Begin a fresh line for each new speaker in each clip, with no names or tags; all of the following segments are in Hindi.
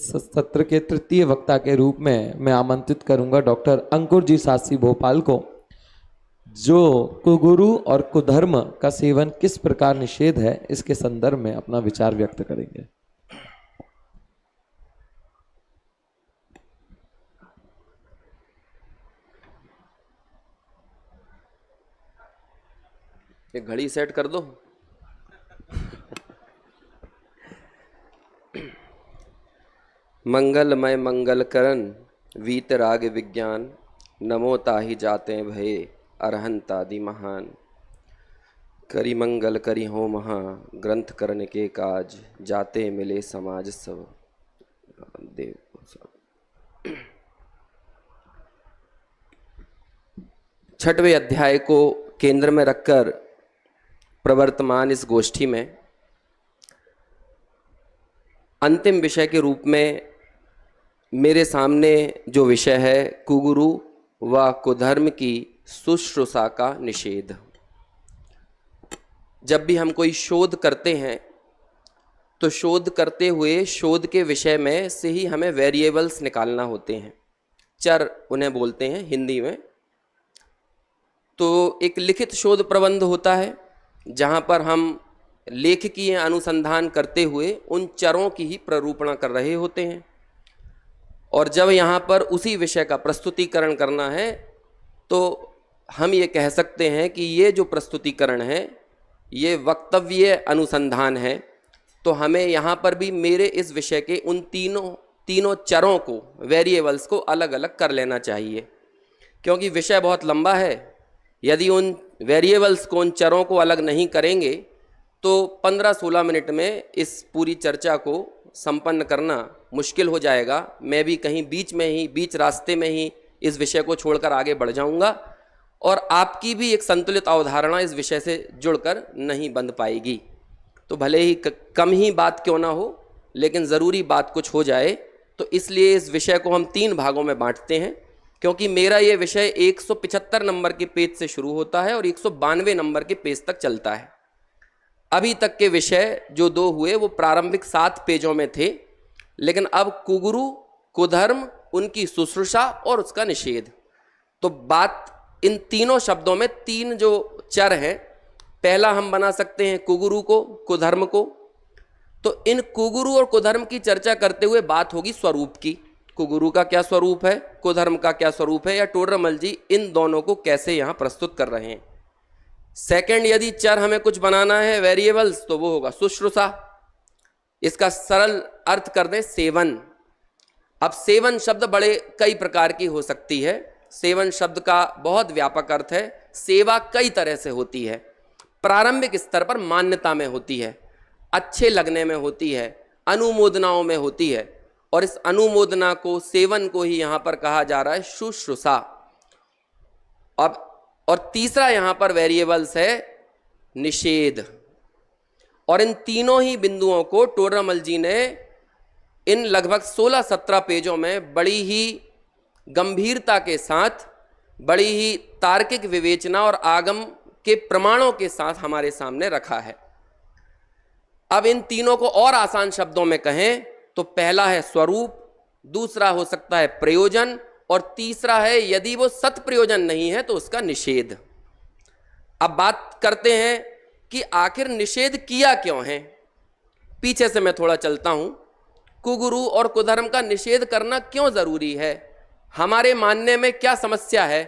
सत्र के तृतीय वक्ता के रूप में मैं आमंत्रित करूंगा डॉक्टर अंकुर जी शास्त्री भोपाल को, जो कुगुरु और कुधर्म का सेवन किस प्रकार निषेध है इसके संदर्भ में अपना विचार व्यक्त करेंगे।
एक घड़ी सेट कर दो। मंगलमय मंगल करन वीतराग विज्ञान, नमो ताहि जाते भये अरहंतादि महान। करी मंगल करी हो महा ग्रंथ करने के काज, जाते मिले समाज सब देव सब। छठवें अध्याय को केंद्र में रखकर प्रवर्तमान इस गोष्ठी में अंतिम विषय के रूप में मेरे सामने जो विषय है कुगुरु व कुधर्म की शुश्रूषा का निषेध। जब भी हम कोई शोध करते हैं तो शोध करते हुए शोध के विषय में से ही हमें वेरिएबल्स निकालना होते हैं, चर उन्हें बोलते हैं हिंदी में। तो एक लिखित शोध प्रबंध होता है जहाँ पर हम लेखकीय अनुसंधान करते हुए उन चरों की ही प्ररूपणा कर रहे होते हैं, और जब यहाँ पर उसी विषय का प्रस्तुतिकरण करना है तो हम ये कह सकते हैं कि ये जो प्रस्तुतिकरण है ये वक्तव्य अनुसंधान है। तो हमें यहाँ पर भी मेरे इस विषय के उन तीनों चरों को, वेरिएबल्स को अलग अलग कर लेना चाहिए, क्योंकि विषय बहुत लंबा है। यदि उन वेरिएबल्स को, उन चरों को अलग नहीं करेंगे तो 15-16 मिनट में इस पूरी चर्चा को संपन्न करना मुश्किल हो जाएगा। मैं भी कहीं बीच रास्ते में ही इस विषय को छोड़कर आगे बढ़ जाऊंगा, और आपकी भी एक संतुलित अवधारणा इस विषय से जुड़कर नहीं बन पाएगी। तो भले ही कम ही बात क्यों ना हो, लेकिन ज़रूरी बात कुछ हो जाए। तो इसलिए इस विषय को हम 3 भागों में बांटते हैं, क्योंकि मेरा ये विषय 175 नंबर के पेज से शुरू होता है और 192 नंबर के पेज तक चलता है। अभी तक के विषय जो 2 हुए वो प्रारंभिक 7 पेजों में थे, लेकिन अब कुगुरु कुधर्म, उनकी शुश्रूषा और उसका निषेध। तो बात इन तीनों शब्दों में 3 जो चर हैं, पहला हम बना सकते हैं कुगुरु को, कुधर्म को। तो इन कुगुरु और कुधर्म की चर्चा करते हुए बात होगी स्वरूप की। कुगुरु का क्या स्वरूप है, कुधर्म का क्या स्वरूप है, या टोडरमल जी इन दोनों को कैसे यहाँ प्रस्तुत कर रहे हैं। सेकंड, यदि चर हमें कुछ बनाना है, वेरिएबल्स, तो वो होगा शुश्रूषा। इसका सरल अर्थ कर दें सेवन। अब सेवन शब्द बड़े कई प्रकार की हो सकती है। सेवन शब्द का बहुत व्यापक अर्थ है। सेवा कई तरह से होती है। प्रारंभिक स्तर पर मान्यता में होती है, अच्छे लगने में होती है, अनुमोदनाओं में होती है, और इस अनुमोदना को, सेवन को ही यहाँ पर कहा जा रहा है शुश्रूषा। अब और तीसरा यहाँ पर वेरिएबल्स है निषेध। और इन तीनों ही बिंदुओं को टोडरमल जी ने इन लगभग 16-17 पेजों में बड़ी ही गंभीरता के साथ, बड़ी ही तार्किक विवेचना और आगम के प्रमाणों के साथ हमारे सामने रखा है। अब इन तीनों को और आसान शब्दों में कहें तो पहला है स्वरूप, दूसरा हो सकता है प्रयोजन, और तीसरा है यदि वो सत प्रयोजन नहीं है तो उसका निषेध। अब बात करते हैं कि आखिर निषेध किया क्यों है। पीछे से मैं थोड़ा चलता हूं। कुगुरु और कुधर्म का निषेध करना क्यों जरूरी है, हमारे मानने में क्या समस्या है,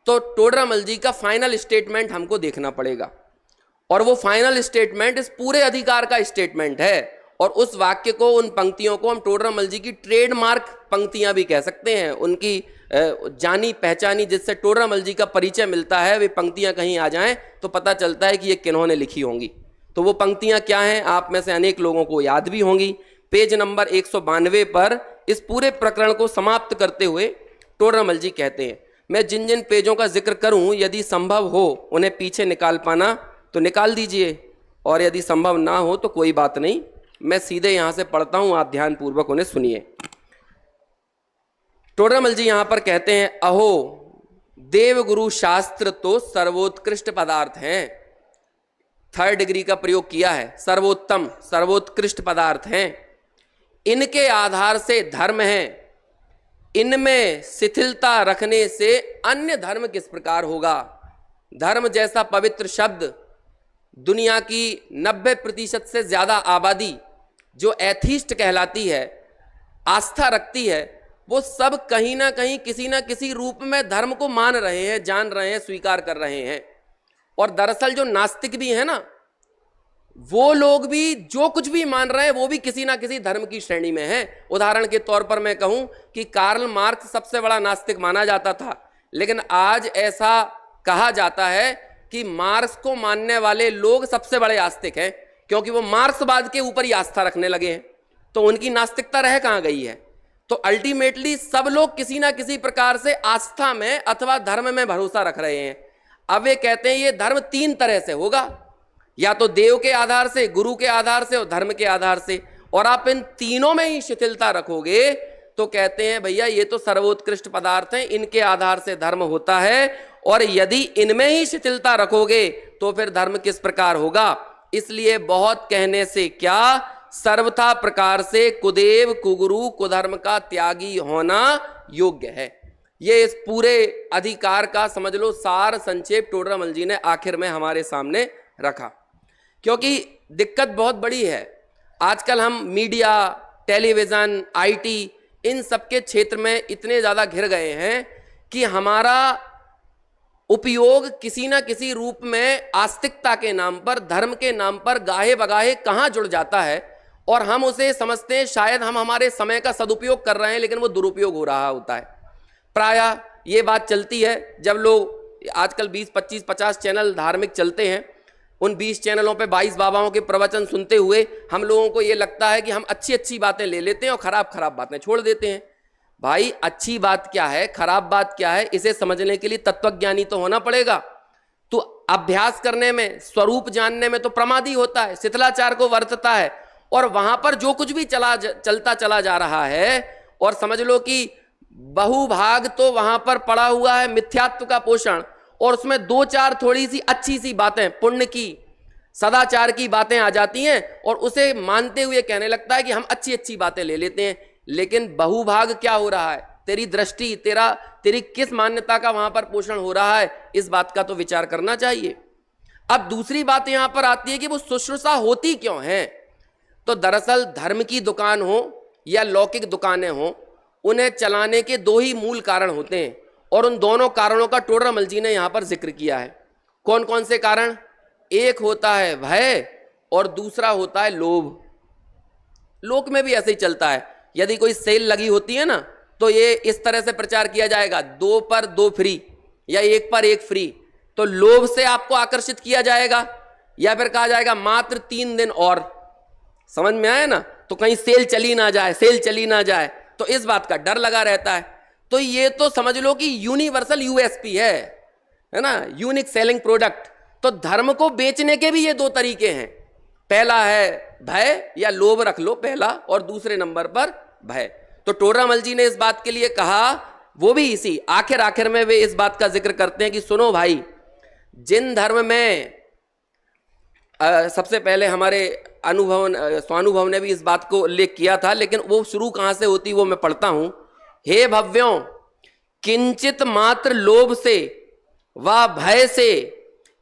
तो टोडरमल जी का फाइनल स्टेटमेंट हमको देखना पड़ेगा। और वो फाइनल स्टेटमेंट इस पूरे अधिकार का स्टेटमेंट है, और उस वाक्य को, उन पंक्तियों को हम टोडरमल जी की ट्रेडमार्क पंक्तियां भी कह सकते हैं। उनकी जानी पहचानी, जिससे टोडरमल जी का परिचय मिलता है, वे पंक्तियां कहीं आ जाएं तो पता चलता है कि ये किन्होंने लिखी होंगी। तो वो पंक्तियां क्या हैं, आप में से अनेक लोगों को याद भी होंगी। पेज नंबर 192 पर इस पूरे प्रकरण को समाप्त करते हुए टोडरमल जी कहते हैं, मैं जिन जिन पेजों का जिक्र करूं, यदि संभव हो उन्हें पीछे निकाल पाना तो निकाल दीजिए, और यदि संभव ना हो तो कोई बात नहीं, मैं सीधे यहां से पढ़ता हूं, आप ध्यानपूर्वक उन्हें सुनिए। टोडरमल जी यहां पर कहते हैं, अहो देवगुरु शास्त्र तो सर्वोत्कृष्ट पदार्थ हैं। 3rd डिग्री का प्रयोग किया है, सर्वोत्तम, सर्वोत्कृष्ट पदार्थ हैं। इनके आधार से धर्म है, इनमें शिथिलता रखने से अन्य धर्म किस प्रकार होगा। धर्म जैसा पवित्र शब्द दुनिया की 90% से ज्यादा आबादी जो एथीस्ट कहलाती है, आस्था रखती है, वो सब कहीं ना कहीं किसी ना किसी रूप में धर्म को मान रहे हैं, जान रहे हैं, स्वीकार कर रहे हैं। और दरअसल जो नास्तिक भी है ना, वो लोग भी जो कुछ भी मान रहे हैं वो भी किसी ना किसी धर्म की श्रेणी में है। उदाहरण के तौर पर मैं कहूं कि कार्ल मार्क्स सबसे बड़ा नास्तिक माना जाता था, लेकिन आज ऐसा कहा जाता है कि मार्क्स को मानने वाले लोग सबसे बड़े आस्तिक हैं, क्योंकि वो मार्क्सवाद के ऊपर ही आस्था रखने लगे हैं। तो उनकी नास्तिकता रह कहां गई है। तो अल्टीमेटली सब लोग किसी ना किसी प्रकार से आस्था में अथवा धर्म में भरोसा रख रहे हैं। अब वे कहते हैं ये धर्म 3 तरह से होगा, या तो देव के आधार से, गुरु के आधार से और धर्म के आधार से। और आप इन तीनों में ही शिथिलता रखोगे तो कहते हैं भैया ये तो सर्वोत्कृष्ट पदार्थ हैं, इनके आधार से धर्म होता है। और यदि इनमें ही शिथिलता रखोगे तो फिर धर्म किस प्रकार होगा। इसलिए बहुत कहने से क्या, सर्वथा प्रकार से कुदेव कुगुरु कुधर्म का त्यागी होना योग्य है। ये इस पूरे अधिकार का समझ लो सार संक्षेप टोडरमल जी ने आखिर में हमारे सामने रखा। क्योंकि दिक्कत बहुत बड़ी है, आजकल हम मीडिया, टेलीविजन, आईटी इन सबके क्षेत्र में इतने ज्यादा घिर गए हैं कि हमारा उपयोग किसी ना किसी रूप में आस्तिकता के नाम पर, धर्म के नाम पर गाहे बगाहे कहां जुड़ जाता है। और हम उसे समझते हैं शायद हम हमारे समय का सदुपयोग कर रहे हैं, लेकिन वो दुरुपयोग हो रहा होता है। प्रायः ये बात चलती है जब लोग आजकल 20, 25, 50 चैनल धार्मिक चलते हैं, उन 20 चैनलों पे 22 बाबाओं के प्रवचन सुनते हुए हम लोगों को ये लगता है कि हम अच्छी अच्छी बातें ले लेते हैं और खराब खराब बातें छोड़ देते हैं। भाई अच्छी बात क्या है, खराब बात क्या है, इसे समझने के लिए तत्वज्ञानी तो होना पड़ेगा। तो अभ्यास करने में, स्वरूप जानने में तो प्रमादी होता है, शिथिलाचार को वर्तता है। और वहां पर जो कुछ भी चलता चला जा रहा है, और समझ लो कि बहुभाग तो वहां पर पड़ा हुआ है मिथ्यात्व का पोषण, और उसमें 2-4 थोड़ी सी अच्छी सी बातें, पुण्य की, सदाचार की बातें आ जाती हैं, और उसे मानते हुए कहने लगता है कि हम अच्छी अच्छी बातें ले लेते हैं। लेकिन बहुभाग क्या हो रहा है, तेरी दृष्टि, तेरी किस मान्यता का वहां पर पोषण हो रहा है, इस बात का तो विचार करना चाहिए। अब दूसरी बात यहां पर आती है कि वो शुश्रूषा होती क्यों है। तो दरअसल धर्म की दुकान हो या लौकिक दुकानें हो, उन्हें चलाने के 2 ही मूल कारण होते हैं, और उन दोनों कारणों का टोडरमल जी ने यहां पर जिक्र किया है। कौन कौन से कारण? एक होता है भय और दूसरा होता है लोभ। लोक में भी ऐसे ही चलता है, यदि कोई सेल लगी होती है ना, तो ये इस तरह से प्रचार किया जाएगा, 2 पर 2 फ्री या 1 पर 1 फ्री। तो लोभ से आपको आकर्षित किया जाएगा, या फिर कहा जाएगा मात्र 3 दिन और। समझ में आया ना, तो कहीं सेल चली ना जाए, सेल चली ना जाए, तो इस बात का डर लगा रहता है। तो ये तो समझ लो कि यूनिवर्सल यूएसपी है ना, यूनिक सेलिंग प्रोडक्ट। तो धर्म को बेचने के भी ये 2 तरीके हैं। पहला है भय या लोभ रख लो पहला, और दूसरे नंबर पर भय। तो टोडरमल जी ने इस बात के लिए कहा, वो भी इसी आखिर में वे इस बात का जिक्र करते हैं कि सुनो भाई, जिन धर्म में सबसे पहले हमारे स्वानुभव ने भी इस बात को उल्लेख किया था, लेकिन वो शुरू कहां से होती वो मैं पढ़ता हूं। हे भव्यों, किंचित मात्र लोभ से व भय से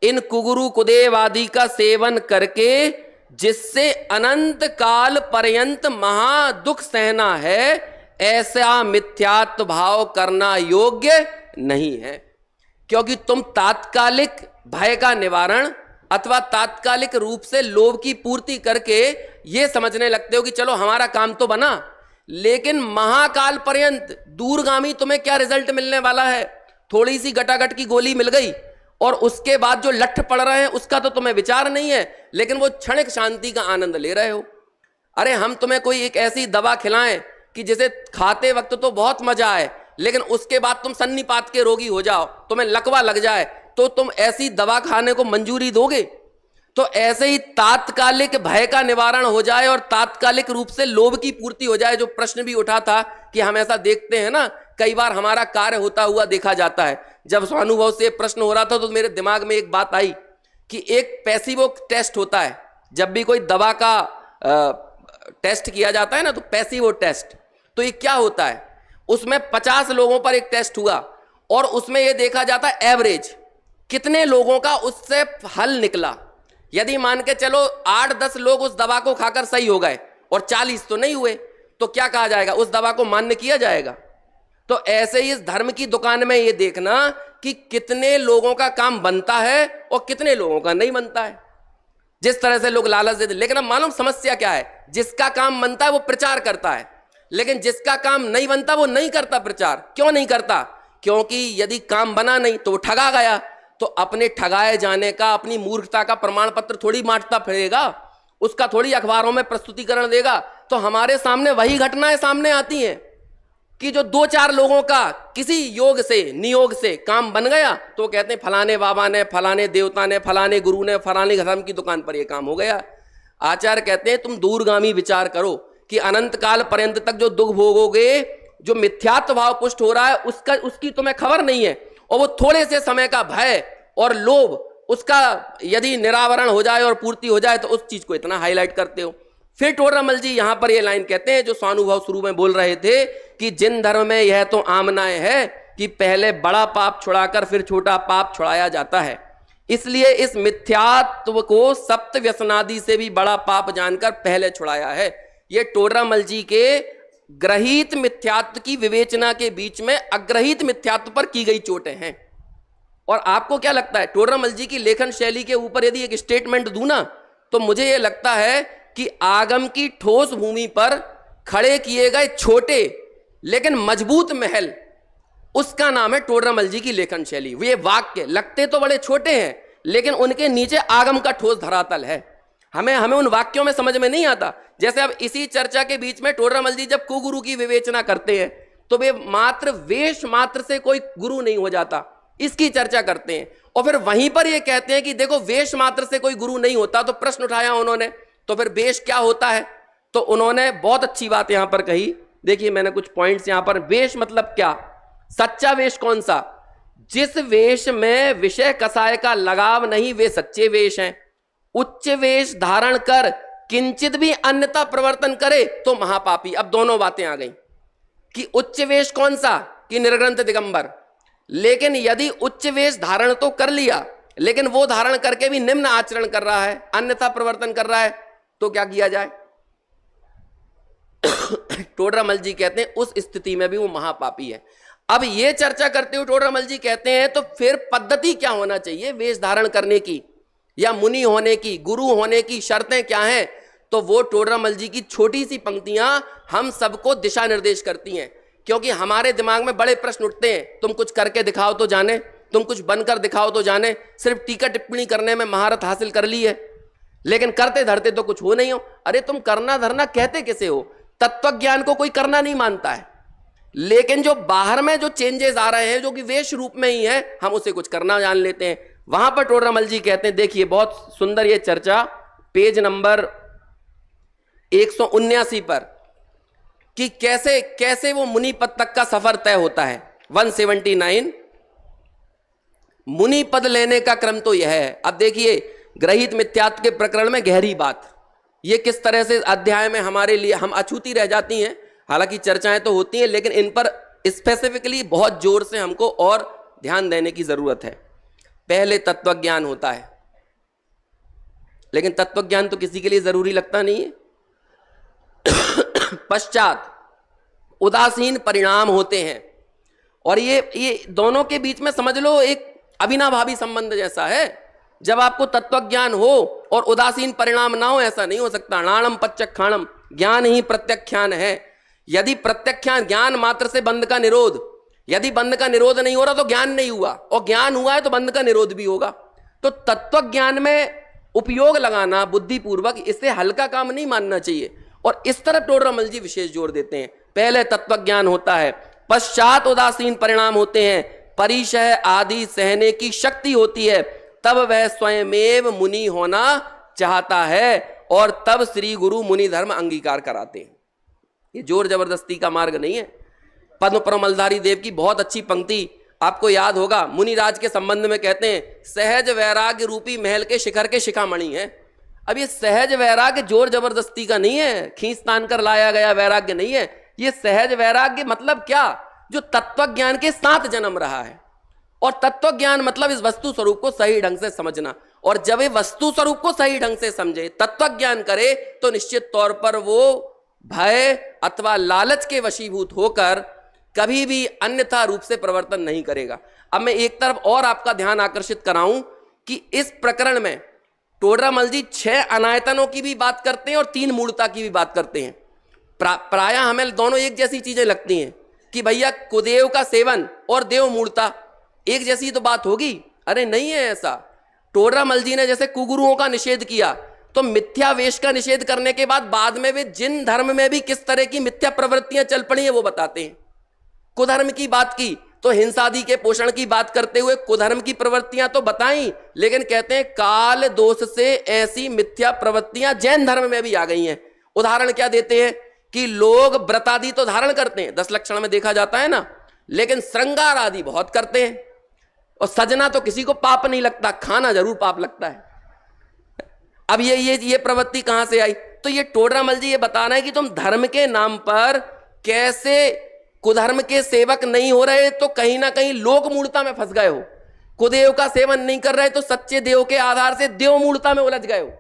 इन कुगुरु कुदेव आदि का सेवन करके जिससे अनंत काल पर्यंत महा दुख सहना है, ऐसा मिथ्यात्व भाव करना योग्य नहीं है। क्योंकि तुम तात्कालिक भय का निवारण अथवा तात्कालिक रूप से लोभ की पूर्ति करके ये समझने लगते हो कि चलो हमारा काम तो बना, लेकिन महाकाल पर्यंत दूरगामी तुम्हें क्या रिजल्ट मिलने वाला है। थोड़ी सी गटागट की गोली मिल गई और उसके बाद जो लठ पड़ रहे हैं उसका तो तुम्हें विचार नहीं है, लेकिन वो क्षणिक शांति का आनंद ले रहे हो। अरे हम तुम्हें कोई एक ऐसी दवा खिलाएं कि जिसे खाते वक्त तो बहुत मजा आए, लेकिन उसके बाद तुम सन्निपात के रोगी हो जाओ, तुम्हें लकवा लग जाए, तो तुम ऐसी दवा खाने को मंजूरी दोगे? तो ऐसे ही तात्कालिक भय का निवारण हो जाए और तात्कालिक रूप से लोभ की पूर्ति हो जाए। जो प्रश्न भी उठा था कि हम ऐसा देखते हैं ना, कई बार हमारा कार्य होता हुआ देखा जाता है। जब स्वानुभव से प्रश्न हो रहा था तो मेरे दिमाग में एक बात आई कि एक पैसिवो टेस्ट होता है। जब भी कोई दवा का टेस्ट किया जाता है ना, तो पैसिव टेस्ट, तो ये क्या होता है, उसमें 50 लोगों पर एक टेस्ट हुआ और उसमें ये देखा जाता है एवरेज कितने लोगों का उससे हल निकला। यदि मान के चलो 8-10 लोग उस दवा को खाकर सही हो गए और 40 तो नहीं हुए, तो क्या कहा जाएगा, उस दवा को मान्य किया जाएगा। तो ऐसे ही इस धर्म की दुकान में ये देखना कि कितने लोगों का काम बनता है और कितने लोगों का नहीं बनता है। जिस तरह से लोग लालच देते, लेकिन अब मालूम समस्या क्या है, जिसका काम बनता है वो प्रचार करता है, लेकिन जिसका काम नहीं बनता वो नहीं करता प्रचार। क्यों नहीं करता, क्योंकि यदि काम बना नहीं तो वो ठगा गया, तो अपने ठगाए जाने का, अपनी मूर्खता का प्रमाण पत्र थोड़ी बांटता फिरेगा, उसका थोड़ी अखबारों में प्रस्तुतिकरण देगा। तो हमारे सामने वही घटनाएं सामने आती हैं कि जो 2-4 लोगों का किसी योग से नियोग से काम बन गया, तो कहते हैं फलाने बाबा ने, फलाने देवता ने, फलाने गुरु ने, फलाने धर्म की दुकान पर यह काम हो गया। आचार्य कहते हैं तुम दूरगामी विचार करो कि अनंत काल पर्यंत तक जो दुख भोगोगे, जो मिथ्यात्व भाव पुष्ट हो रहा है उसकी तुम्हें खबर नहीं है, और वो थोड़े से समय का भय और लोभ, उसका यदि निरावरण हो जाए और पूर्ति हो जाए तो उस चीज को इतना हाईलाइट करते हो। फिर टोडरमल जी यहां पर ये लाइन कहते हैं जो स्वानुभव शुरू में बोल रहे थे कि जिन धर्म में यह तो आमनाएं है कि पहले बड़ा पाप छुड़ाकर फिर छोटा पाप छुड़ाया जाता है, इसलिए इस मिथ्यात्व को सप्त व्यसनादि से भी बड़ा पाप जानकर पहले छुड़ाया है। ये टोडरमल जी के ग्रहित मिथ्यात्व की विवेचना के बीच में अग्रहित मिथ्यात्व पर की गई चोटें हैं। और आपको क्या लगता है, टोडरमल जी की लेखन शैली के ऊपर यदि एक स्टेटमेंट दूं ना, तो मुझे यह लगता है कि आगम की ठोस भूमि पर खड़े किए गए छोटे लेकिन मजबूत महल, उसका नाम है टोडरमल जी की लेखन शैली। ये वाक्य लगते तो बड़े छोटे हैं, लेकिन उनके नीचे आगम का ठोस धरातल है। हमें उन वाक्यों में समझ में नहीं आता। जैसे अब इसी चर्चा के बीच में टोडरमल जी जब कुगुरु की विवेचना करते हैं, तो वे मात्र वेश मात्र से कोई गुरु नहीं हो जाता, इसकी चर्चा करते हैं। और फिर वहीं पर ये कहते हैं कि देखो वेश मात्र से कोई गुरु नहीं होता। तो प्रश्न उठाया उन्होंने, तो फिर वेश क्या होता है? तो उन्होंने बहुत अच्छी बात यहां पर कही। देखिए मैंने कुछ पॉइंट्स यहां पर, वेश मतलब क्या, सच्चा वेश कौन सा, जिस वेश में विषय कसाय का लगाव नहीं वे सच्चे वेश हैं। उच्च वेश धारण कर किंचित भी अन्यथा प्रवर्तन करे तो महापापी। अब दोनों बातें आ गई कि उच्च वेश कौन सा, कि निर्ग्रंथ दिगंबर। लेकिन यदि उच्च वेश धारण तो कर लिया, लेकिन वो धारण करके भी निम्न आचरण कर रहा है, अन्यथा प्रवर्तन कर रहा है, तो क्या किया जाए? टोडरमल जी कहते हैं उस स्थिति में भी वो महापापी है। अब ये चर्चा करते हुए टोडरमल जी कहते हैं तो फिर पद्धति क्या होना चाहिए वेश धारण करने की या मुनि होने की, गुरु होने की शर्तें क्या हैं? तो वो टोडरमल जी की छोटी सी पंक्तियां हम सबको दिशा निर्देश करती हैं। क्योंकि हमारे दिमाग में बड़े प्रश्न उठते हैं, तुम कुछ करके दिखाओ तो जाने, तुम कुछ बनकर दिखाओ तो जाने। सिर्फ टीका टिप्पणी करने में महारत हासिल कर ली है, लेकिन करते धरते तो कुछ हो नहीं हो। अरे तुम करना धरना कहते कैसे हो? तत्व ज्ञान को कोई करना नहीं मानता है, लेकिन जो बाहर में जो चेंजेस आ रहे हैं जो कि वेश रूप में ही है, हम उसे कुछ करना जान लेते हैं। वहां पर टोडरमल जी कहते हैं, देखिए बहुत सुंदर ये चर्चा पेज नंबर 179 पर, कि कैसे कैसे वो मुनि पद तक का सफर तय होता है। 179 मुनि पद लेने का क्रम तो यह है। अब देखिए ग्रहित मिथ्यात्व के प्रकरण में गहरी बात, ये किस तरह से अध्याय में हमारे लिए हम अछूती रह जाती हैं। हालांकि चर्चाएं तो होती हैं, लेकिन इन पर स्पेसिफिकली बहुत जोर से हमको और ध्यान देने की जरूरत है। पहले तत्वज्ञान होता है, लेकिन तत्वज्ञान तो किसी के लिए जरूरी लगता नहीं है। पश्चात उदासीन परिणाम होते हैं, और ये दोनों के बीच में समझ लो एक अविनाभावी संबंध जैसा है। जब आपको तत्वज्ञान हो और उदासीन परिणाम ना हो, ऐसा नहीं हो सकता। नाणम पच्चक्षाणम, ज्ञान ही प्रत्यक्षान है। यदि प्रत्यक्षान ज्ञान मात्र से बंध का निरोध, यदि बंध का निरोध नहीं हो रहा तो ज्ञान नहीं हुआ, और ज्ञान हुआ है तो बंध का निरोध भी होगा। तो तत्वज्ञान में उपयोग लगाना बुद्धिपूर्वक, इसे हल्का काम नहीं मानना चाहिए। और इस तरफ टोडरमल जी विशेष जोर देते हैं। पहले तत्वज्ञान होता है, पश्चात उदासीन परिणाम होते हैं, परिशय आदि सहने की शक्ति होती है, तब वह स्वयमेव मुनि होना चाहता है, और तब श्री गुरु मुनि धर्म अंगीकार कराते हैं। ये जोर जबरदस्ती का मार्ग नहीं है। पद्म परमलधारी देव की बहुत अच्छी पंक्ति आपको याद होगा, मुनिराज के संबंध में कहते हैं, सहज वैराग्य रूपी महल के शिखर के शिखामणि हैं। अब ये सहज वैराग्य जोर जबरदस्ती का नहीं है, खींच तान कर लाया गया वैराग्य नहीं है। ये सहज वैराग्य मतलब क्या, जो तत्व ज्ञान के साथ जन्म रहा है। और तत्व ज्ञान मतलब इस वस्तु स्वरूप को सही ढंग से समझना। और जब ये वस्तु स्वरूप को सही ढंग से समझे, तत्व ज्ञान करे, तो निश्चित तौर पर वो भय अथवा लालच के वशीभूत होकर कभी भी अन्यथा रूप से प्रवर्तन नहीं करेगा। अब मैं एक तरफ और आपका ध्यान आकर्षित कराऊं कि इस प्रकरण में टोडरमल जी 6 अनायतनों की भी बात करते हैं और 3 मूलता की भी बात करते हैं। प्रायः हमें दोनों एक जैसी चीजें लगती हैं कि भैया कुदेव का सेवन और देव मूलता एक जैसी तो बात होगी। अरे नहीं है ऐसा। टोडरमल जी ने जैसे कुगुरुओं का निषेध किया, तो मिथ्या वेश का निषेध करने के बाद में वे जिन धर्म में भी किस तरह की मिथ्या प्रवृत्तियां चल पड़ी हैं वो बताते हैं। कुधर्म की बात की तो हिंसादि के पोषण की बात करते हुए कुधर्म की प्रवृत्तियां तो बताई, लेकिन कहते हैं काल दोष से ऐसी मिथ्या प्रवृत्तियां जैन धर्म में भी आ गई हैं। उदाहरण क्या देते हैं कि लोग व्रत आदि तो धारण करते हैं, 10 लक्षण में देखा जाता है ना, लेकिन श्रृंगार आदि बहुत करते हैं। और सजना तो किसी को पाप नहीं लगता, खाना जरूर पाप लगता है। अब ये प्रवृत्ति कहां से आई? तो ये टोडरमल जी ये बता रहे हैं कि तुम धर्म के नाम पर कैसे कुधर्म के सेवक नहीं हो रहे, तो कहीं ना कहीं लोक मूलता में फंस गए हो। कुदेव का सेवन नहीं कर रहे तो सच्चे देव के आधार से देव मूलता में उलझ गए हो।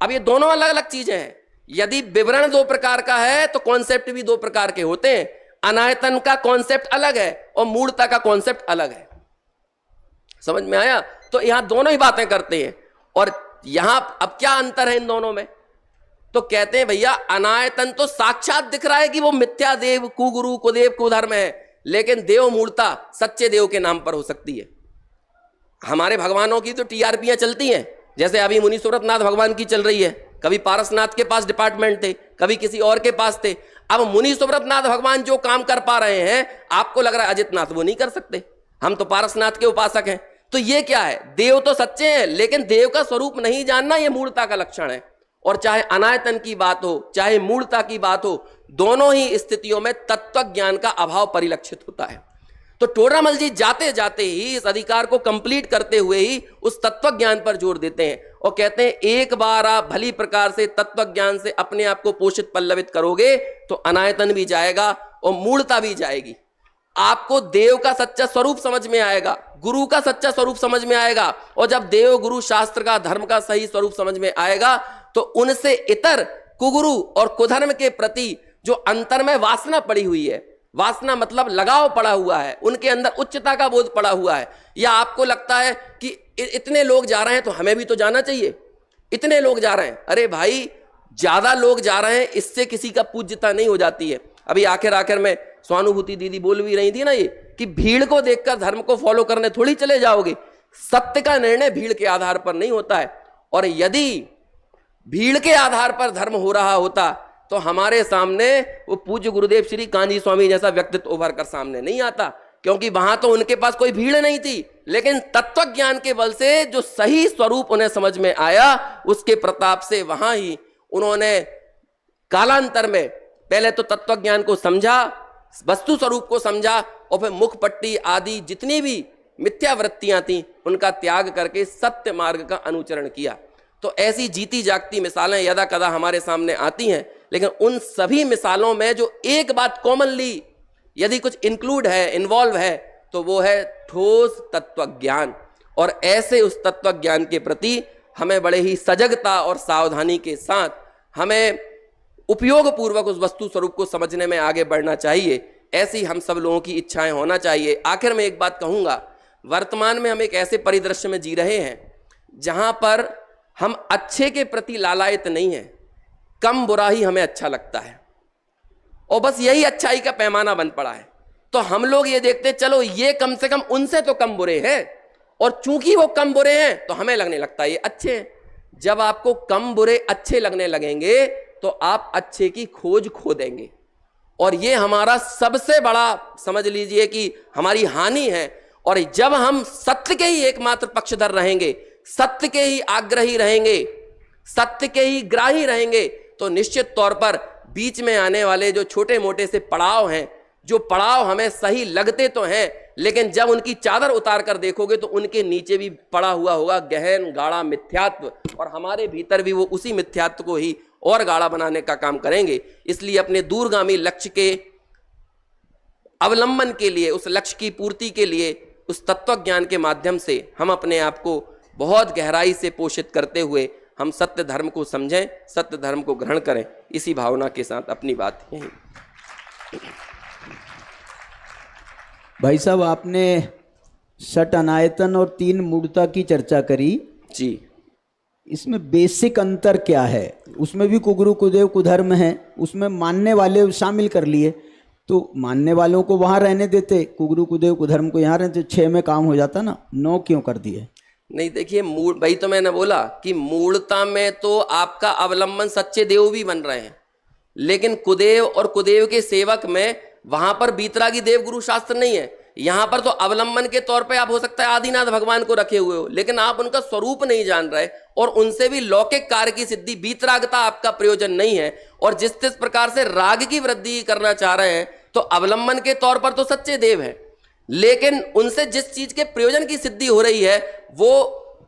अब ये दोनों अलग अलग चीजें हैं। यदि विवरण 2 प्रकार का है तो कॉन्सेप्ट भी 2 प्रकार के होते हैं। अनायतन का कॉन्सेप्ट अलग है और मूलता का कॉन्सेप्ट अलग है। समझ में आया? तो यहां दोनों ही बातें करते हैं। और यहां अब क्या अंतर है इन दोनों में? तो कहते हैं भैया अनायतन तो साक्षात दिख रहा है कि वो मिथ्या देव कुगुरु कुदेव कुधर्म है, लेकिन देव मूलता सच्चे देव के नाम पर हो सकती है। हमारे भगवानों की तो टीआरपीयां चलती हैं, जैसे अभी मुनि सुव्रतनाथ भगवान की चल रही है। कभी पारसनाथ के पास डिपार्टमेंट थे, कभी किसी और के पास थे। अब मुनि सुव्रतनाथ भगवान जो काम कर पा रहे हैं, आपको लग रहा है अजित नाथ वो नहीं कर सकते, हम तो पारसनाथ के उपासक हैं। तो ये क्या है? देव तो सच्चे हैं, लेकिन देव का स्वरूप नहीं जानना ये मूलता का लक्षण है। और चाहे अनायतन की बात हो चाहे मूलता की बात हो, दोनों ही स्थितियों में तत्व ज्ञान का अभाव परिलक्षित होता है। तो टोडरमल जी जाते जाते ही इस अधिकार को कंप्लीट करते हुए ही उस तत्व ज्ञान पर जोर देते हैं और कहते हैं एक बार आप भली प्रकार से तत्व ज्ञान से अपने आप को पोषित पल्लवित करोगे तो अनायतन भी जाएगा और मूलता भी जाएगी। आपको देव का सच्चा स्वरूप समझ में आएगा, गुरु का सच्चा स्वरूप समझ में आएगा। और जब देव गुरु शास्त्र का धर्म का सही स्वरूप समझ में आएगा तो उनसे इतर कुगुरु और कुधर्म के प्रति जो अंतर में वासना पड़ी हुई है, वासना मतलब लगाव पड़ा हुआ है, उनके अंदर उच्चता का बोध पड़ा हुआ है। या आपको लगता है कि इतने लोग जा रहे हैं तो हमें भी तो जाना चाहिए, इतने लोग जा रहे हैं। अरे भाई ज्यादा लोग जा रहे हैं इससे किसी का पूज्यता नहीं हो जाती है। अभी आखिर में स्वानुभूति दीदी बोल भी रही थी ना, ये कि भीड़ को देखकर धर्म को फॉलो करने थोड़ी चले जाओगे। सत्य का निर्णय भीड़ के आधार पर नहीं होता है। और यदि भीड़ के आधार पर धर्म हो रहा होता तो हमारे सामने वो पूज्य गुरुदेव श्री कांजी स्वामी जैसा व्यक्तित्व उभर कर सामने नहीं आता, क्योंकि वहां तो उनके पास कोई भीड़ नहीं थी। लेकिन तत्व ज्ञान के बल से जो सही स्वरूप उन्हें समझ में आया, उसके प्रताप से वहां ही उन्होंने कालांतर में पहले तो तत्व ज्ञान को समझा, वस्तु स्वरूप को समझा, और फिर मुख पट्टी आदि जितनी भी मिथ्यावृत्तियां थी उनका त्याग करके सत्य मार्ग का अनुचरण किया। तो ऐसी जीती जागती मिसालें यदा कदा हमारे सामने आती हैं, लेकिन उन सभी मिसालों में जो एक बात कॉमनली यदि कुछ इंक्लूड है, इन्वॉल्व है, तो वो है ठोस तत्व ज्ञान। और ऐसे उस तत्व ज्ञान के प्रति हमें बड़े ही सजगता और सावधानी के साथ हमें उपयोग पूर्वक उस वस्तु स्वरूप को समझने में आगे बढ़ना चाहिए। ऐसी हम सब लोगों की इच्छाएं होना चाहिए। आखिर में एक बात कहूंगा, वर्तमान में हम एक ऐसे परिदृश्य में जी रहे हैं जहां पर हम अच्छे के प्रति लालायित नहीं हैं, कम बुरा ही हमें अच्छा लगता है और बस यही अच्छाई का पैमाना बन पड़ा है। तो हम लोग ये देखते चलो ये कम से कम उनसे तो कम बुरे हैं, और चूंकि वो कम बुरे हैं तो हमें लगने लगता है ये अच्छे हैं। जब आपको कम बुरे अच्छे लगने लगेंगे तो आप अच्छे की खोज खो देंगे, और ये हमारा सबसे बड़ा समझ लीजिए कि हमारी हानि है। और जब हम सत्य के ही एकमात्र पक्षधर रहेंगे, सत्य के ही आग्रही रहेंगे, सत्य के ही ग्राही रहेंगे, तो निश्चित तौर पर बीच में आने वाले जो छोटे मोटे से पड़ाव हैं, जो पड़ाव हमें सही लगते तो हैं लेकिन जब उनकी चादर उतार कर देखोगे तो उनके नीचे भी पड़ा हुआ होगा गहन गाढ़ा मिथ्यात्व, और हमारे भीतर भी वो उसी मिथ्यात्व को ही और गाढ़ा बनाने का काम करेंगे। इसलिए अपने दूरगामी लक्ष्य के अवलंबन के लिए, उस लक्ष्य की पूर्ति के लिए, उस तत्व ज्ञान के माध्यम से हम अपने आप को बहुत गहराई से पोषित करते हुए हम सत्य धर्म को समझें, सत्य धर्म को ग्रहण करें। इसी भावना के साथ अपनी बात यही।
भाई साहब, आपने षट अनायतन और 3 मूर्ता की चर्चा करी
जी।
इसमें बेसिक अंतर क्या है? उसमें भी कुगुरु कुदेव कुधर्म है, उसमें मानने वाले शामिल कर लिए, तो मानने वालों को वहां रहने देते, कुगुरु कुदेव कुधर्म को यहाँ रहते, 6 में काम हो जाता ना, 9 क्यों कर दिए?
नहीं, देखिए मूल, भाई तो मैंने बोला कि मूलता में तो आपका अवलंबन सच्चे देव भी बन रहे हैं, लेकिन कुदेव और कुदेव के सेवक में वहां पर बीतरागी देव गुरु शास्त्र नहीं है। यहां पर तो अवलंबन के तौर पे आप हो सकता है आदिनाथ भगवान को रखे हुए हो, लेकिन आप उनका स्वरूप नहीं जान रहे, और उनसे भी लौकिक कार्य की सिद्धि, बीतरागता आपका प्रयोजन नहीं है। और जिस प्रकार से राग की वृद्धि करना चाह रहे हैं, तो अवलंबन के तौर पर तो सच्चे देव है, लेकिन उनसे जिस चीज के प्रयोजन की सिद्धि हो रही है वो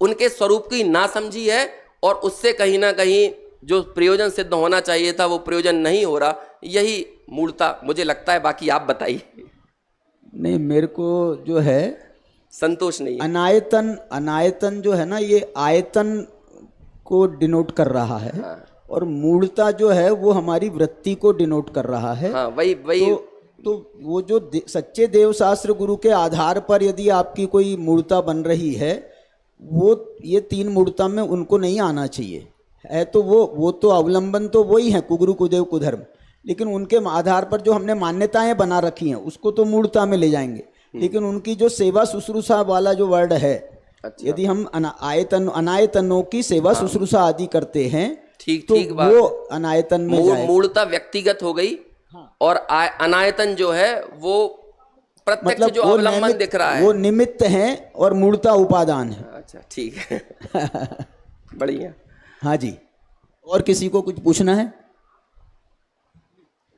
उनके स्वरूप की नासमझी है, और उससे कहीं ना कहीं जो प्रयोजन सिद्ध होना चाहिए था वो प्रयोजन नहीं हो रहा। यही मूलता मुझे लगता है। बाकी आप बताइए।
नहीं, मेरे को जो है
संतोष नहीं है।
अनायतन जो है ना, ये आयतन को डिनोट कर रहा है। हाँ। और मूलता जो है वो हमारी वृत्ति को डिनोट कर रहा है।
हाँ, वही
तो वो जो सच्चे देव शास्त्र गुरु के आधार पर यदि आपकी कोई मूर्ता बन रही है, वो ये 3 मूर्ता में उनको नहीं आना चाहिए है, तो वो तो अवलंबन तो वही है, कुगुरु कुदेव कुधर्म, लेकिन उनके आधार पर जो हमने मान्यताएं बना रखी हैं उसको तो मूर्ता में ले जाएंगे, लेकिन उनकी जो सेवा शुश्रूषा वाला जो वर्ड है, अच्छा। यदि हम अनायतनों की सेवा शुश्रूषा आदि करते हैं,
ठीक
तो
ठीक बात,
वो अनायतन में
मूलता व्यक्तिगत हो गई। हाँ। और अनायतन जो है वो प्रत्यक्ष, मतलब जो अवलंबन दिख रहा है,
वो निमित्त है और मूलता उपादान है।
अच्छा, ठीक है। बढ़िया।
हाँ जी, और किसी को कुछ पूछना है?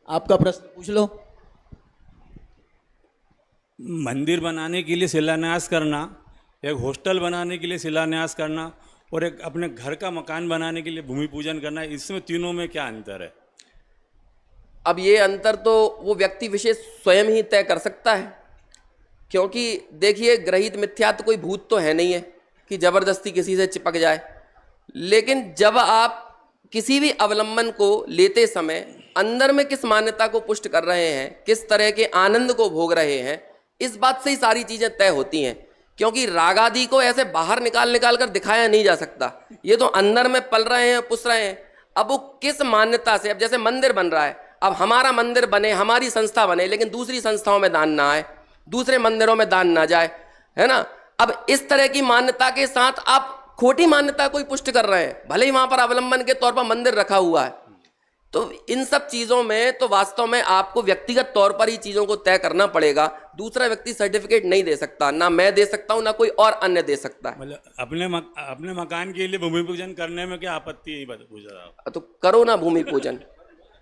आपका प्रश्न पूछ लो।
मंदिर बनाने के लिए शिलान्यास करना, एक हॉस्टल बनाने के लिए शिलान्यास करना, और एक अपने घर का मकान बनाने के लिए भूमि पूजन करना, इसमें तीनों में क्या अंतर है?
अब ये अंतर तो वो व्यक्ति विशेष स्वयं ही तय कर सकता है, क्योंकि देखिए ग्रहित मिथ्यात्व कोई भूत तो है नहीं है कि जबरदस्ती किसी से चिपक जाए, लेकिन जब आप किसी भी अवलंबन को लेते समय अंदर में किस मान्यता को पुष्ट कर रहे हैं, किस तरह के आनंद को भोग रहे हैं, इस बात से ही सारी चीजें तय होती हैं। क्योंकि राग आदि को ऐसे बाहर निकाल कर दिखाया नहीं जा सकता, ये तो अंदर में पल रहे हैं, पुस रहे हैं। अब वो किस मान्यता से, अब जैसे मंदिर बन रहा है, अब हमारा मंदिर बने, हमारी संस्था बने, लेकिन दूसरी संस्थाओं में दान ना आए, दूसरे मंदिरों में दान ना जाए, है ना। अब इस तरह की मान्यता के साथ आप खोटी मान्यता को ही पुष्ट कर रहे हैं, भले ही वहां पर अवलंबन के तौर पर मंदिर रखा हुआ है। तो इन सब चीजों में तो वास्तव में आपको व्यक्तिगत तौर पर ही चीजों को तय करना पड़ेगा। दूसरा व्यक्ति सर्टिफिकेट नहीं दे सकता, ना मैं दे सकता हूं, ना कोई और अन्य दे सकता है।
मतलब अपने मकान के लिए भूमि पूजन करने में क्या आपत्ति है? पूछ रहा,
तो करो ना भूमि पूजन,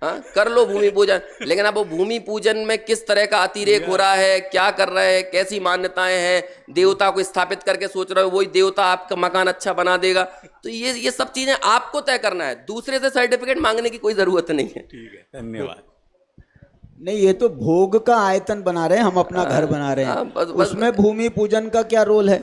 हाँ कर लो भूमि पूजन, लेकिन अब वो भूमि पूजन में किस तरह का अतिरेक हो रहा है, क्या कर रहे हैं, कैसी मान्यताएं हैं, देवता को स्थापित करके सोच रहे हो वही देवता आपका मकान अच्छा बना देगा, तो ये सब चीजें आपको तय करना है, दूसरे से सर्टिफिकेट मांगने की कोई जरूरत नहीं है।
ठीक है, धन्यवाद।
नहीं, ये तो भोग का आयतन बना रहे हैं, हम अपना घर बना रहे हैं, उसमें भूमि पूजन का क्या रोल है?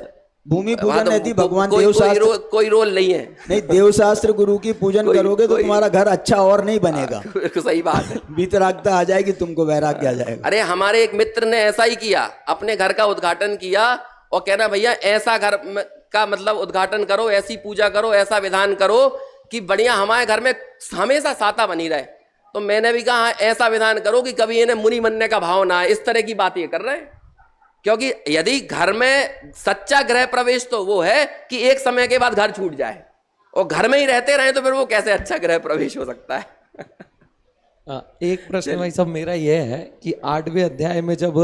भूमि पूजन यदि भगवान देवशास्त्र
कोई रोल नहीं है।
नहीं, देवशास्त्र गुरु की पूजन करोगे तो तुम्हारा घर अच्छा और नहीं बनेगा।
सही बात है,
बीतरागता आ जाएगी, तुमको वैराग्य आ जाएगा।
अरे हमारे एक मित्र ने ऐसा ही किया, अपने घर का उद्घाटन किया और कहना भैया ऐसा घर का मतलब उद्घाटन करो, ऐसी पूजा करो, ऐसा विधान करो कि बढ़िया हमारे घर में हमेशा साता बनी रहे। तो मैंने भी कहा ऐसा विधान करो कि कभी इन्हें मुनि बनने का भाव ना है। इस तरह की बात ये कर रहे हैं, क्योंकि यदि घर में सच्चा गृह प्रवेश तो वो है कि एक समय के बाद घर छूट जाए, और घर में ही रहते रहे तो फिर वो कैसे अच्छा गृह प्रवेश हो सकता है।
एक प्रश्न भाई साहब मेरा यह है कि 8वें अध्याय में जब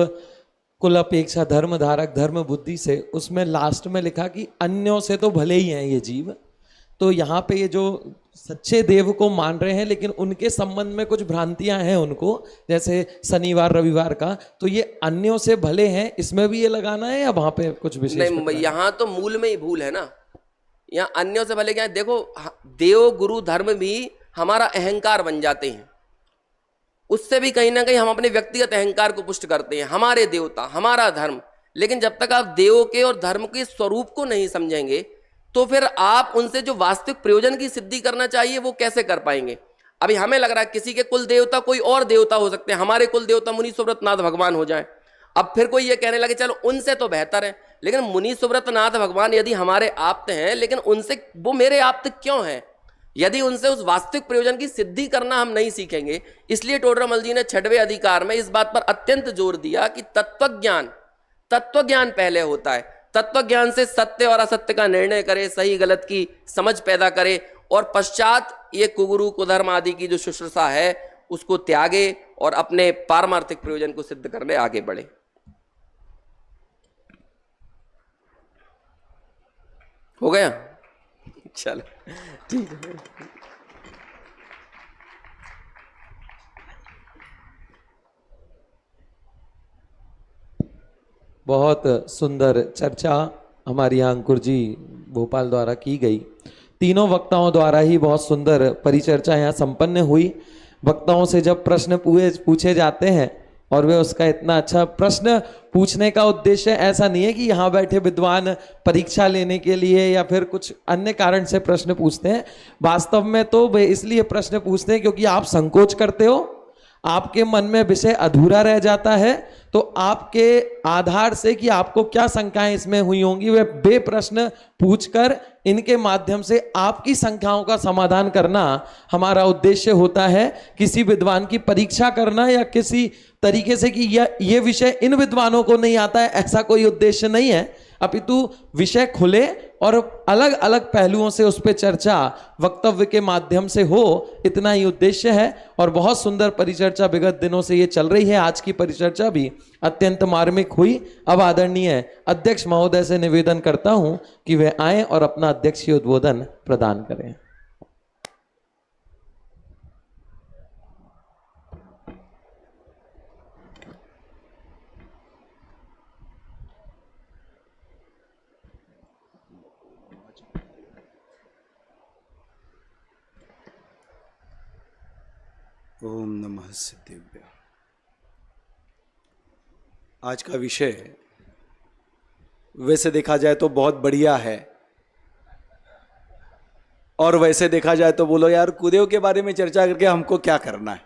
कुल अपेक्षा धर्म धारक धर्म बुद्धि से, उसमें लास्ट में लिखा कि अन्यों से तो भले ही हैं ये जीव, तो यहाँ पे ये जो सच्चे देव को मान रहे हैं लेकिन उनके संबंध में कुछ भ्रांतियां हैं उनको, जैसे शनिवार रविवार का, तो ये अन्यों से भले हैं, इसमें भी ये लगाना है या वहां पे कुछ विशेष?
नहीं, यहाँ तो मूल में ही भूल है ना। यहाँ अन्यों से भले क्या है, देखो देव गुरु धर्म भी हमारा अहंकार बन जाते हैं, उससे भी कहीं ना कहीं हम अपने व्यक्तिगत अहंकार को पुष्ट करते हैं, हमारे देवता हमारा धर्म। लेकिन जब तक आप देव के और धर्म के स्वरूप को नहीं समझेंगे तो फिर आप उनसे जो वास्तविक प्रयोजन की सिद्धि करना चाहिए वो कैसे कर पाएंगे। अभी हमें लग रहा है किसी के कुल देवता कोई और देवता हो सकते हैं, हमारे कुल देवता मुनि सुव्रत नाथ भगवान हो जाए। अब फिर कोई ये कहने लगे चलो उनसे तो बेहतर है, लेकिन मुनि सुव्रत नाथ भगवान यदि हमारे आप्त हैं, लेकिन उनसे वो मेरे आप्त क्यों हैं? यदि उनसे उस वास्तविक प्रयोजन की सिद्धि करना हम नहीं सीखेंगे। इसलिए टोडरमल जी ने 6वें अधिकार में इस बात पर अत्यंत जोर दिया कि तत्वज्ञान पहले होता है। तत्वज्ञान से सत्य और असत्य का निर्णय करे, सही गलत की समझ पैदा करे, और पश्चात ये कुगुरु कुधर्म आदि की जो शुश्रूषा है उसको त्यागे और अपने पारमार्थिक प्रयोजन को सिद्ध करने आगे बढ़े। हो गया? चलो ठीक है।
बहुत सुंदर चर्चा हमारे यहाँ अंकुर जी भोपाल द्वारा की गई। तीनों वक्ताओं द्वारा ही बहुत सुंदर परिचर्चा यहाँ संपन्न हुई। वक्ताओं से जब प्रश्न पूछे जाते हैं और वे उसका इतना अच्छा प्रश्न पूछने का उद्देश्य ऐसा नहीं है कि यहाँ बैठे विद्वान परीक्षा लेने के लिए या फिर कुछ अन्य कारण से प्रश्न पूछते हैं। वास्तव में तो वे इसलिए प्रश्न पूछते हैं क्योंकि आप संकोच करते हो, आपके मन में विषय अधूरा रह जाता है, तो आपके आधार से कि आपको क्या शंकाएं इसमें हुई होंगी वे प्रश्न पूछकर इनके माध्यम से आपकी शंकाओं का समाधान करना हमारा उद्देश्य होता है। किसी विद्वान की परीक्षा करना या किसी तरीके से कि ये विषय इन विद्वानों को नहीं आता है, ऐसा कोई उद्देश्य नहीं है। अपितु विषय खुले और अलग अलग पहलुओं से उस पर चर्चा वक्तव्य के माध्यम से हो, इतना ही उद्देश्य है। और बहुत सुंदर परिचर्चा विगत दिनों से ये चल रही है। आज की परिचर्चा भी अत्यंत मार्मिक हुई। अब आदरणीय अध्यक्ष महोदय से निवेदन करता हूं कि वे आए और अपना अध्यक्षीय उद्बोधन प्रदान करें।
ओम नमः सिद्धेभ्य। आज का विषय वैसे देखा जाए तो बहुत बढ़िया है, और वैसे देखा जाए तो बोलो यार कुदेव के बारे में चर्चा करके हमको क्या करना है,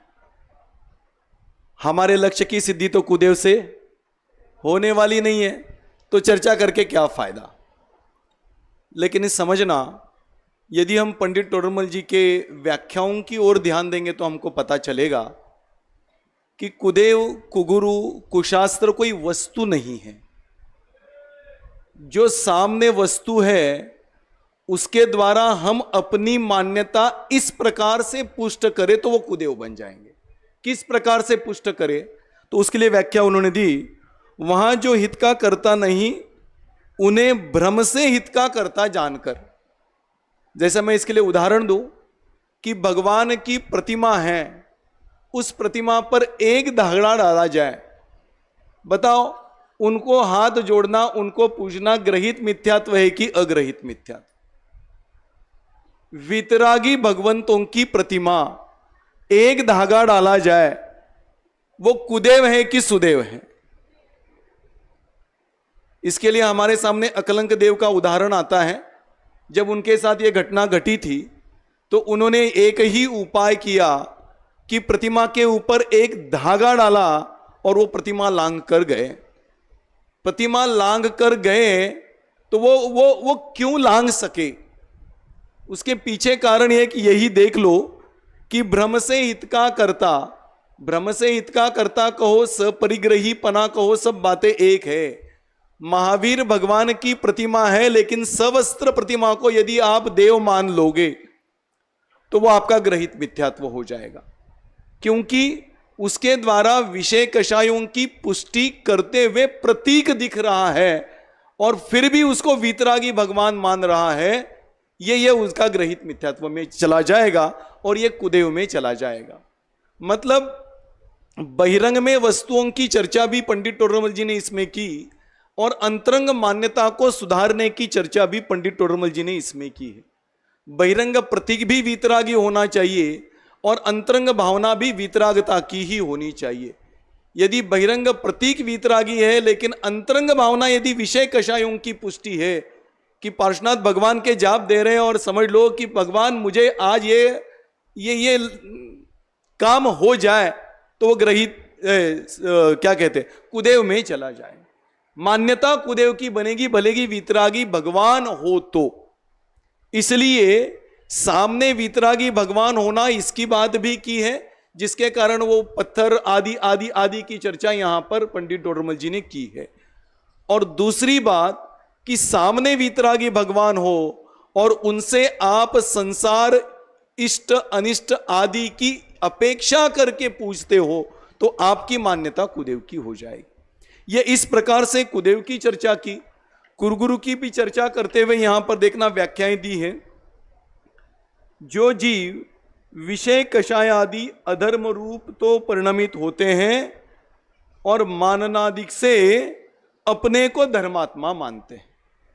हमारे लक्ष्य की सिद्धि तो कुदेव से होने वाली नहीं है, तो चर्चा करके क्या फायदा। लेकिन इस समझना, यदि हम पंडित टोडरमल जी के व्याख्याओं की ओर ध्यान देंगे तो हमको पता चलेगा कि कुदेव कुगुरु कुशास्त्र कोई वस्तु नहीं है। जो सामने वस्तु है उसके द्वारा हम अपनी मान्यता इस प्रकार से पुष्ट करें तो वो कुदेव बन जाएंगे। किस प्रकार से पुष्ट करें, तो उसके लिए व्याख्या उन्होंने दी। वहां जो हित का करता नहीं, उन्हें भ्रम से हित का करता जानकर। जैसे मैं इसके लिए उदाहरण दूं कि भगवान की प्रतिमा है, उस प्रतिमा पर एक धागड़ा डाला जाए, बताओ उनको हाथ जोड़ना, उनको पूजना ग्रहित मिथ्यात्व है कि अग्रहित मिथ्यात्व? वितरागी भगवंतों की प्रतिमा एक धागा डाला जाए, वो कुदेव है कि सुदेव है? इसके लिए हमारे सामने अकलंक देव का उदाहरण आता है। जब उनके साथ ये घटना घटी थी तो उन्होंने एक ही उपाय किया कि प्रतिमा के ऊपर एक धागा डाला और वो प्रतिमा लांग कर गए। प्रतिमा लांग कर गए तो वो क्यों लांग सके? उसके पीछे कारण यह कि यही देख लो कि भ्रम से हित का करता, भ्रम से हित का करता कहो, सपरिग्रही पना कहो, सब बातें एक है। महावीर भगवान की प्रतिमा है, लेकिन सवस्त्र प्रतिमा को यदि आप देव मान लोगे तो वो आपका ग्रहित मिथ्यात्व हो जाएगा, क्योंकि उसके द्वारा विषय कषायों की पुष्टि करते हुए प्रतीक दिख रहा है और फिर भी उसको वीतरागी भगवान मान रहा है। ये उसका ग्रहित मिथ्यात्व में चला जाएगा और ये कुदेव में चला जाएगा। मतलब बहिरंग में वस्तुओं की चर्चा भी पंडित टोडरमल जी ने इसमें की और अंतरंग मान्यता को सुधारने की चर्चा भी पंडित टोडरमल जी ने इसमें की है। बहिरंग प्रतीक भी वीतरागी होना चाहिए और अंतरंग भावना भी वीतरागता की ही होनी चाहिए। यदि बहिरंग प्रतीक वीतरागी है लेकिन अंतरंग भावना यदि विषय कषायों की पुष्टि है कि पार्श्वनाथ भगवान के जाप दे रहे हैं और समझ लो कि भगवान मुझे आज ये काम हो जाए, तो वो ग्रहित क्या कहते हैं कुदेव में चला जाए। मान्यता कुदेव की बनेगी भलेगी वीतरागी भगवान हो तो। इसलिए सामने वीतरागी भगवान होना इसकी बात भी की है, जिसके कारण वो पत्थर आदि आदि आदि की चर्चा यहां पर पंडित टोडरमल जी ने की है। और दूसरी बात कि सामने वीतरागी भगवान हो और उनसे आप संसार इष्ट अनिष्ट आदि की अपेक्षा करके पूछते हो तो आपकी मान्यता कुदेव की हो जाएगी। ये इस प्रकार से कुदेव की चर्चा की। कुरगुरु की भी चर्चा करते हुए यहां पर देखना व्याख्याएं दी है। जो जीव विषय कषाय आदि अधर्म रूप तो परिणमित होते हैं और माननादिक से अपने को धर्मात्मा मानते हैं,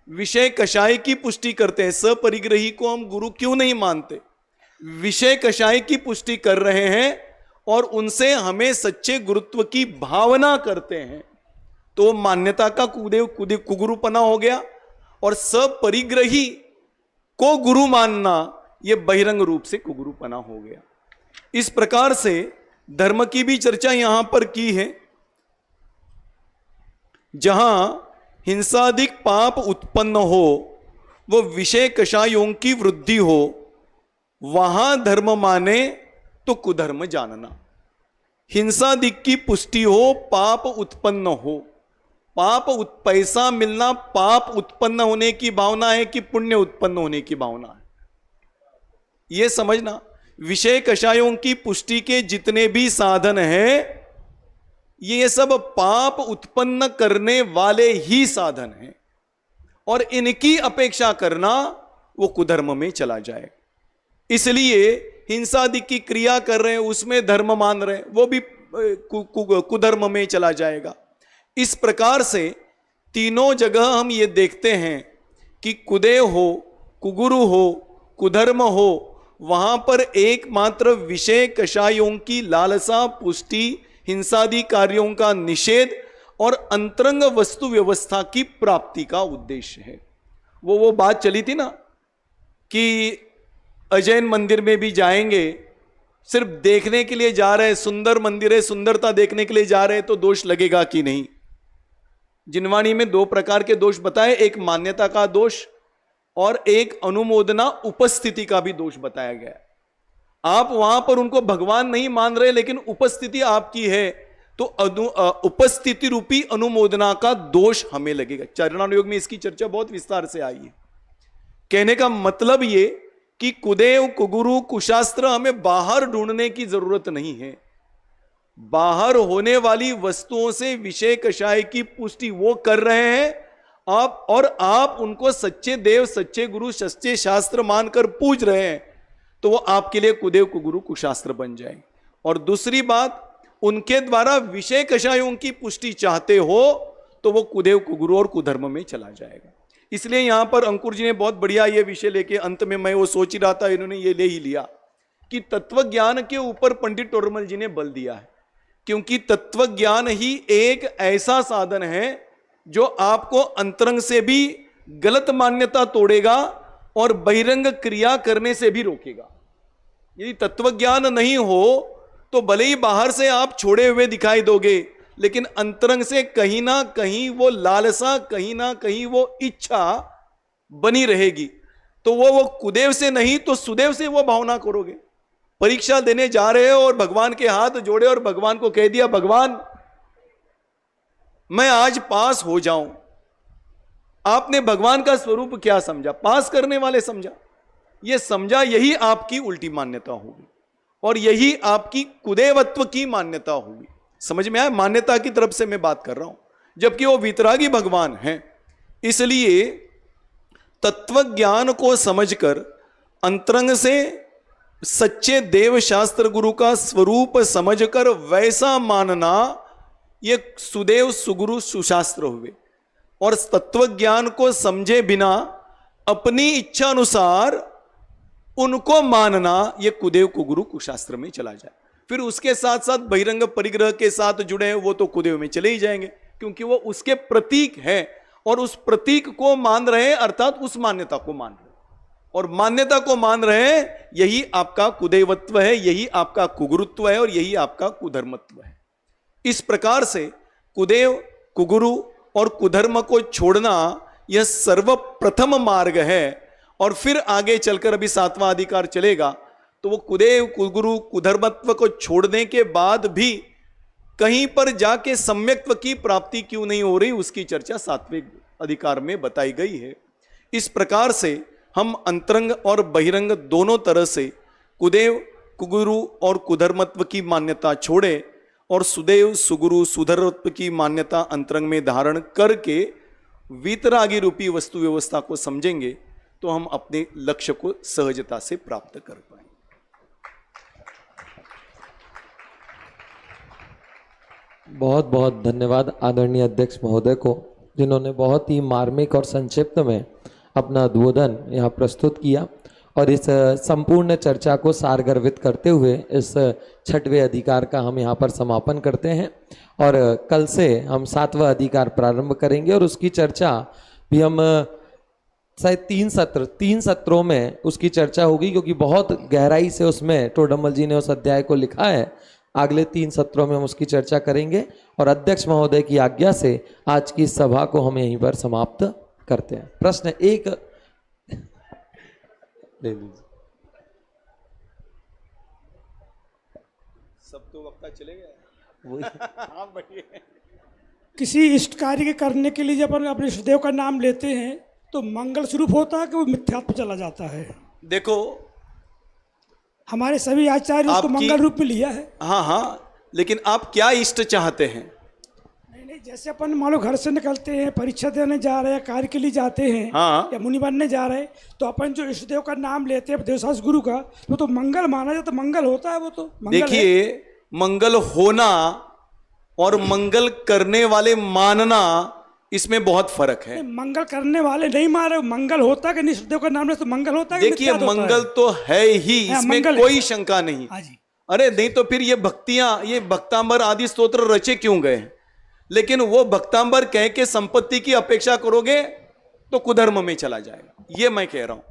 विषय कषाय की पुष्टि करते हैं। सपरिग्रही को हम गुरु क्यों नहीं मानते? विषय कषाय की पुष्टि कर रहे हैं और उनसे हमें सच्चे गुरुत्व की भावना करते हैं, तो मान्यता का कुदेव कुगुरुपना हो गया। और सपरिग्रही को गुरु मानना यह बहिरंग रूप से कुगुरुपना हो गया। इस प्रकार से धर्म की भी चर्चा यहां पर की है। जहां हिंसाधिक पाप उत्पन्न हो, वो विषय कषायों की वृद्धि हो, वहां धर्म माने तो कुधर्म जानना। हिंसाधिक की पुष्टि हो, पाप उत्पन्न हो, पैसा मिलना पाप उत्पन्न होने की भावना है कि पुण्य उत्पन्न होने की भावना है, यह समझना। विषय कषायों की पुष्टि के जितने भी साधन हैं, ये सब पाप उत्पन्न करने वाले ही साधन हैं और इनकी अपेक्षा करना वो कुधर्म में चला जाए। इसलिए हिंसादि की क्रिया कर रहे हैं, उसमें धर्म मान रहे हैं, वो भी कुधर्म में चला जाएगा। इस प्रकार से तीनों जगह हम ये देखते हैं कि कुदेव हो, कुगुरु हो, कुधर्म हो, वहां पर एकमात्र विषय कषायों की लालसा पुष्टि, हिंसादि कार्यों का निषेध और अंतरंग वस्तु व्यवस्था की प्राप्ति का उद्देश्य है। वो बात चली थी ना कि अजैन मंदिर में भी जाएंगे, सिर्फ देखने के लिए जा रहे हैं, सुंदर मंदिर है, सुंदरता देखने के लिए जा रहे हैं, तो दोष लगेगा कि नहीं। जिनवाणी में दो प्रकार के दोष बताए, एक मान्यता का दोष और एक अनुमोदना उपस्थिति का भी दोष बताया गया। आप वहां पर उनको भगवान नहीं मान रहे, लेकिन उपस्थिति आपकी है, तो उपस्थिति रूपी अनुमोदना का दोष हमें लगेगा। चरणानुयोग में इसकी चर्चा बहुत विस्तार से आई है। कहने का मतलब ये कि कुदेव, कुगुरु, कुशास्त्र हमें बाहर ढूंढने की जरूरत नहीं है। बाहर होने वाली वस्तुओं से विषय कषाय की पुष्टि वो कर रहे हैं आप, और आप उनको सच्चे देव, सच्चे गुरु, सच्चे शास्त्र मानकर पूज रहे हैं, तो वो आपके लिए कुदेव, कुगुरु, कुशास्त्र बन जाए। और दूसरी बात, उनके द्वारा विषय कषायों की पुष्टि चाहते हो तो वो कुदेव, कुगुरु और कुधर्म में चला जाएगा। इसलिए यहां पर अंकुर जी ने बहुत बढ़िया ये विषय लेके, अंत में मैं वो सोच ही रहा था, इन्होंने ये ले ही लिया कि तत्व ज्ञान के ऊपर पंडित टोडरमल जी ने बल दिया है, क्योंकि तत्व ज्ञान ही एक ऐसा साधन है जो आपको अंतरंग से भी गलत मान्यता तोड़ेगा और बहिरंग क्रिया करने से भी रोकेगा। यदि तत्व ज्ञान नहीं हो तो भले ही बाहर से आप छोड़े हुए दिखाई दोगे, लेकिन अंतरंग से कहीं ना कहीं वो लालसा, कहीं ना कहीं वो इच्छा बनी रहेगी। तो वो कुदेव से नहीं तो सुदेव से वो भावना करोगे। परीक्षा देने जा रहे हो और भगवान के हाथ जोड़े और भगवान को कह दिया, भगवान मैं आज पास हो जाऊं। आपने भगवान का स्वरूप क्या समझा? पास करने वाले समझा। यह समझा, यही आपकी उल्टी मान्यता होगी और यही आपकी कुदेवत्व की मान्यता होगी। समझ में आया? मान्यता की तरफ से मैं बात कर रहा हूं, जबकि वो वीतरागी भगवान हैं। इसलिए तत्व ज्ञान को समझकर अंतरंग से सच्चे देव शास्त्र गुरु का स्वरूप समझकर वैसा मानना, ये सुदेव सुगुरु सुशास्त्र हुए। और तत्व ज्ञान को समझे बिना अपनी इच्छा अनुसार उनको मानना, ये कुदेव कुगुरु कुशास्त्र में चला जाए। फिर उसके साथ साथ बहिरंग परिग्रह के साथ जुड़े हैं वो तो कुदेव में चले ही जाएंगे, क्योंकि वो उसके प्रतीक हैं और उस प्रतीक को मान रहे हैं, अर्थात उस मान्यता को मान रहे हैं। और मान्यता को मान रहे हैं, यही आपका कुदेवत्व है, यही आपका कुगुरुत्व है और यही आपका कुधर्मत्व है। इस प्रकार से कुदेव, कुगुरु और कुधर्म को छोड़ना यह सर्वप्रथम मार्ग है। और फिर आगे चलकर अभी 7वां अधिकार चलेगा, तो वो कुदेव, कुगुरु, कुधर्मत्व को छोड़ने के बाद भी कहीं पर जाके सम्यक्त्व की प्राप्ति क्यों नहीं हो रही, उसकी चर्चा 7वें अधिकार में बताई गई है। इस प्रकार से हम अंतरंग और बहिरंग दोनों तरह से कुदेव, कुगुरु और कुधर्मत्व की मान्यता छोड़े और सुदेव, सुगुरु, सुधर्मत्व की मान्यता अंतरंग में धारण करके वीतरागी रूपी वस्तु व्यवस्था को समझेंगे तो हम अपने लक्ष्य को सहजता से प्राप्त कर पाएंगे।
बहुत बहुत धन्यवाद आदरणीय अध्यक्ष महोदय को, जिन्होंने बहुत ही मार्मिक और संक्षिप्त में अपना उद्बोधन यहाँ प्रस्तुत किया और इस संपूर्ण चर्चा को सारगर्भित करते हुए इस 6वें अधिकार का हम यहाँ पर समापन करते हैं। और कल से हम 7वां अधिकार प्रारंभ करेंगे और उसकी चर्चा भी हम शायद 3 सत्रों में उसकी चर्चा होगी, क्योंकि बहुत गहराई से उसमें टोडरमल जी ने उस अध्याय को लिखा है। अगले 3 सत्रों में हम उसकी चर्चा करेंगे और अध्यक्ष महोदय की आज्ञा से आज की सभा को हम यहीं पर समाप्त करते हैं। प्रश्न 1 ले लीजिए।
सब तो वक्ता चले गए।
हाँ बढ़िया। किसी इष्ट कार्य के करने के लिए जब अपन अपने इष्टदेव का नाम लेते हैं तो मंगल स्वरूप होता है कि वो मिथ्यात्व चला जाता है?
देखो,
हमारे सभी आचार्य उसको मंगल रूप में लिया है।
हाँ हाँ, लेकिन आप क्या इष्ट चाहते हैं?
नहीं, जैसे अपन मान लो घर से निकलते हैं, परीक्षा देने जा रहे हैं, कार्य के लिए जाते हैं,
हाँ,
या मुनि बनने जा रहे हैं, तो अपन जो इष्टदेव का नाम लेते हैं देवशास्त्र गुरु का, वो तो मंगल माना जाता, मंगल होता है वो तो।
देखिए, मंगल होना और मंगल करने वाले मानना, इसमें बहुत फर्क है।
मंगल करने वाले नहीं मारे, मंगल होता है कि इष्टदेव का नाम ले तो मंगल होता है।
देखिए, मंगल तो है ही, इसमें कोई शंका नहीं। अरे नहीं तो फिर ये भक्तियां, ये भक्तांबर आदि स्तोत्र रचे क्यों गए? लेकिन वो भक्तांबर कह के संपत्ति की अपेक्षा करोगे तो कुधर्म में चला जाएगा, ये मैं कह रहा हूं।